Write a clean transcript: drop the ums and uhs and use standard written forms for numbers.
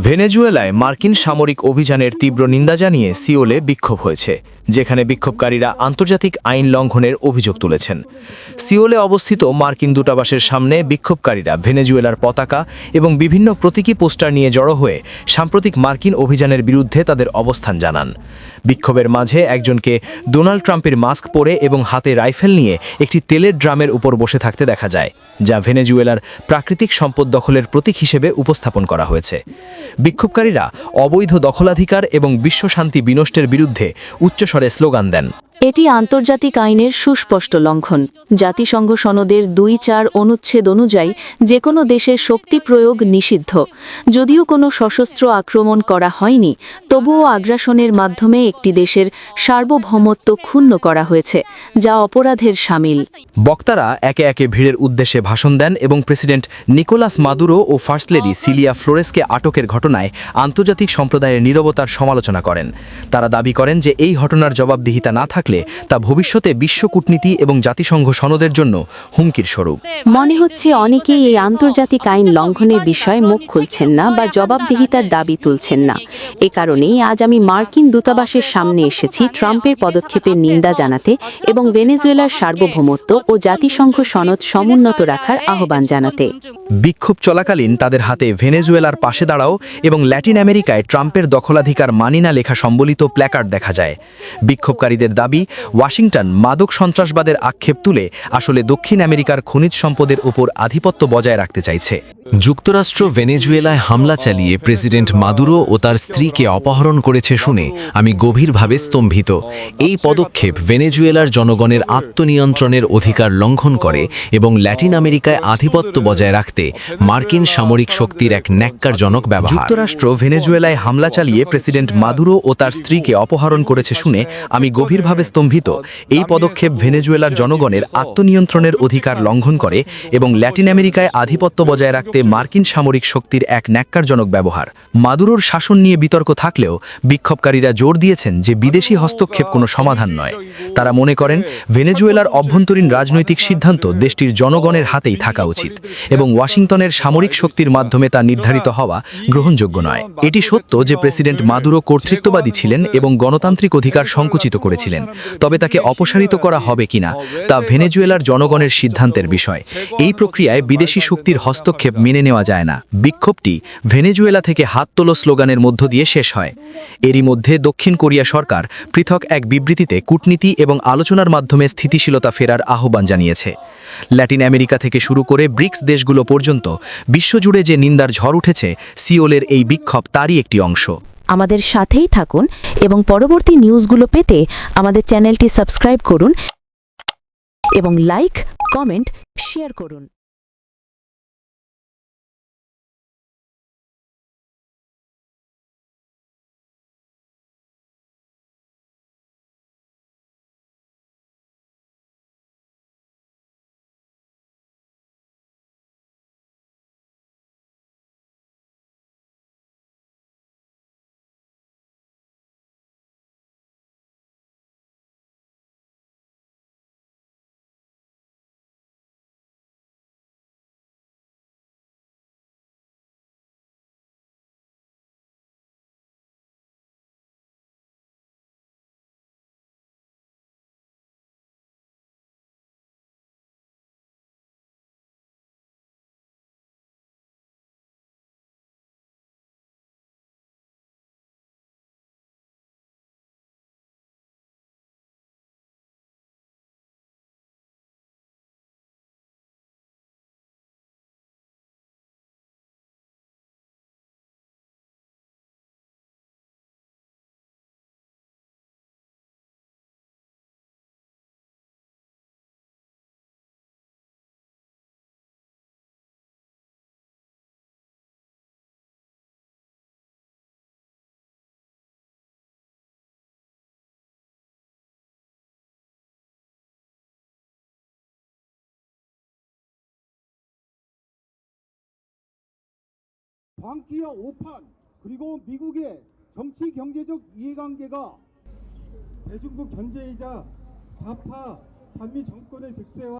ভেনেজুয়েলায় মার্কিন সামরিক অভিযানের তীব্র নিন্দা জানিয়ে সিওলে বিক্ষোভ হয়েছে, যেখানে বিক্ষোভকারীরা আন্তর্জাতিক আইন লঙ্ঘনের অভিযোগ তুলেছেন। সিওলে অবস্থিত মার্কিন দূতাবাসের সামনে বিক্ষোভকারীরা ভেনেজুয়েলার পতাকা এবং বিভিন্ন প্রতীকী পোস্টার নিয়ে জড়ো হয়ে সাম্প্রতিক মার্কিন অভিযানের বিরুদ্ধে তাদের অবস্থান জানান। বিক্ষোভের মাঝে একজনকে ডোনাল্ড ট্রাম্পের মাস্ক পরে এবং হাতে রাইফেল নিয়ে একটি তেলের ড্রামের উপর বসে থাকতে দেখা যায়, যা ভেনেজুয়েলার প্রাকৃতিক সম্পদ দখলের প্রতীক হিসেবে উপস্থাপন করা হয়েছে। বিক্ষোভকারীরা অবৈধ দখলাধিকার এবং বিশ্বশান্তি বিনষ্টের বিরুদ্ধে উচ্চস্বরে স্লোগান দেন। এটি আন্তর্জাতিক আইনের সুস্পষ্ট লঙ্ঘন। জাতিসংঘ সনদের ২-৪ অনুচ্ছেদ অনুযায়ী যে কোনো দেশের শক্তি প্রয়োগ নিষিদ্ধ। যদিও কোনো সশস্ত্র আক্রমণ করা হয়নি, তবুও আগ্রাসনের মাধ্যমে একটি দেশের সার্বভৌমত্ব ক্ষুণ্ণ করা হয়েছে, যা অপরাধের শামিল। বক্তারা একে একে ভিড়ের উদ্দেশ্যে ভাষণ দেন এবং প্রেসিডেন্ট নিকোলাস মাদুরো ও ফার্স্ট লেডি সিলিয়া ফ্লোরেসকে আটকের ঘটনায় আন্তর্জাতিক সম্প্রদায়ের নীরবতার সমালোচনা করেন। তারা দাবি করেন যে এই ঘটনার জবাবদিহিতা না থাকলে তা ভবিষ্যতে বিশ্ব কূটনীতি এবং জাতিসংঘ সনদের জন্য হুমকির স্বরূপ। মনে হচ্ছে অনেকেই এই আন্তর্জাতিক আইন লঙ্ঘনের বিষয়ে মুখ খুলছেন না বা জবাবদিহিতার দাবি তুলছেন না। এ কারণেই আজ আমি মার্কিন দূতাবাসের সামনে এসেছি ট্রাম্পের পদক্ষেপের নিন্দা জানাতে এবং ভেনেজুয়েলার সার্বভৌমত্ব ও জাতিসংঘ সনদ সমুন্নত রাখার আহ্বান জানাতে। বিক্ষোভ চলাকালীন তাদের হাতে ভেনেজুয়েলার পাশে দাঁড়াও এবং ল্যাটিন আমেরিকায় ট্রাম্পের দখলাধিকার মানি না লেখা সম্বলিত প্ল্যাকার্ড দেখা যায়। বিক্ষোভকারীদের দাবি, ওয়াশিংটন মাদক সন্ত্রাসবাদের আক্ষেপ তুলে আসলে দক্ষিণ আমেরিকার খনিজ সম্পদের উপর আধিপত্য বজায় রাখতে চাইছে। যুক্তরাষ্ট্র ভেনেজুয়েলায় হামলা চালিয়ে প্রেসিডেন্ট মাদুরো ও তার স্ত্রীকে অপহরণ করেছে শুনে আমি গভীরভাবে স্তম্ভিত। এই পদক্ষেপ ভেনেজুয়েলার জনগণের আত্মনিয়ন্ত্রণের অধিকার লঙ্ঘন করে এবং ল্যাটিন আমেরিকায় আধিপত্য বজায় রাখতে মার্কিন সামরিক শক্তির এক ন্যাক্কারজনক ব্যবহার। যুক্তরাষ্ট্র ভেনেজুয়েলায় হামলা চালিয়ে প্রেসিডেন্ট মাদুরো ও তার স্ত্রীকে অপহরণ করেছে শুনে আমি গভীরভাবে স্তম্ভিত। এই পদক্ষেপ ভেনেজুয়েলার জনগণের আত্মনিয়ন্ত্রণের অধিকার লঙ্ঘন করে এবং ল্যাটিন আমেরিকায় আধিপত্য বজায় রাখতে মার্কিন সামরিক শক্তির এক ন্যাক্কারজনক ব্যবহার। মাদুরোর শাসন নিয়ে বিতর্ক থাকলেও বিক্ষোভকারীরা জোর দিয়েছেন যে বিদেশি হস্তক্ষেপ কোনো সমাধান নয়। তারা মনে করেন ভেনেজুয়েলার অভ্যন্তরীণ রাজনৈতিক সিদ্ধান্ত দেশটির জনগণের হাতেই থাকা উচিত এবং ওয়াশিংটনের সামরিক শক্তির মাধ্যমে তা নির্ধারিত হওয়া গ্রহণযোগ্য নয়। এটি সত্য যে প্রেসিডেন্ট মাদুরো কর্তৃত্ববাদী ছিলেন এবং গণতান্ত্রিক অধিকার সংকুচিত করেছিলেন, তবে তাকে অপসারিত করা হবে কিনা তা ভেনেজুয়েলার জনগণের সিদ্ধান্তের বিষয়। এই প্রক্রিয়ায় বিদেশি শক্তির হস্তক্ষেপ মেনে নেওয়া যায় না। বিক্ষোভটি ভেনেজুয়েলা থেকে হাত তোলো স্লোগানের মধ্য দিয়ে শেষ হয়। এরই মধ্যে দক্ষিণ কোরিয়া সরকার পৃথক এক বিবৃতিতে কূটনীতি এবং আলোচনার মাধ্যমে স্থিতিশীলতা ফেরার আহ্বান জানিয়েছে। ল্যাটিন আমেরিকা থেকে শুরু করে ব্রিক্স দেশগুলো পর্যন্ত বিশ্বজুড়ে যে নিন্দার ঝড় উঠেছে, সিওলের এই বিক্ষোভ তারই একটি অংশ। আমাদের সাথেই থাকুন এবং পরবর্তী নিউজগুলো পেতে আমাদের চ্যানেলটি সাবস্ক্রাইব করুন এবং লাইক, কমেন্ট, শেয়ার করুন। 광기와 오판 그리고 미국의 정치 경제적 이해관계가 대중국 견제이자 좌파 반미 정권의 득세와